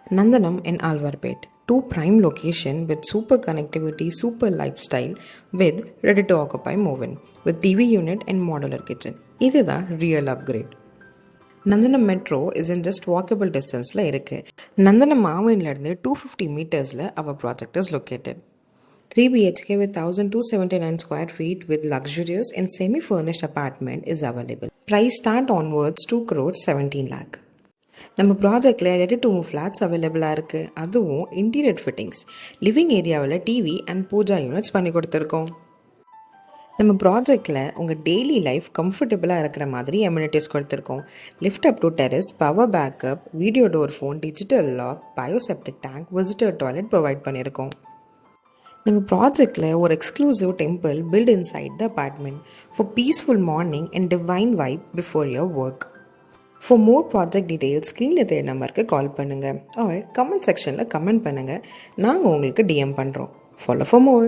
Nandanam and Alvarpet, two prime locations with super connectivity, super lifestyle with ready to occupy move-in with TV unit and modular kitchen. This is the real upgrade. Nandanam Metro isn't just walkable distance la irukku. Nandanam Mavinla irundhu 250 meters la our project is located. 3 BHK with 1279 square feet with luxurious and semi-furnished apartment is available. Price start onwards 2 crores 17 lakh. நம்ம ப்ராஜெக்டில் ready to move flats அவைலபிளாக இருக்குது. அதுவும் interior fittings, living ஏரியாவில் TV and Pooja units பண்ணி கொடுத்துருக்கோம். நம்ம ப்ராஜெக்டில் உங்கள் டெய்லி லைஃப் கம்ஃபர்டபுளாக இருக்கிற மாதிரி எம்யூனிட்டிஸ் கொடுத்துருக்கோம். Lift up to terrace, power backup, video door phone, digital lock, bioseptic tank, visitor toilet provide பண்ணியிருக்கோம். நம்ம ப்ராஜெக்டில் ஒரு exclusive temple built inside the apartment for peaceful morning and divine vibe before your work. For more project details, ஸ்க்ரீனில் தெரிய நம்பருக்கு கால் பண்ணுங்கள் R comment செக்ஷனில் comment பண்ணுங்கள். நாங்கள் உங்களுக்கு DM பண்ணுறோம். Follow for more.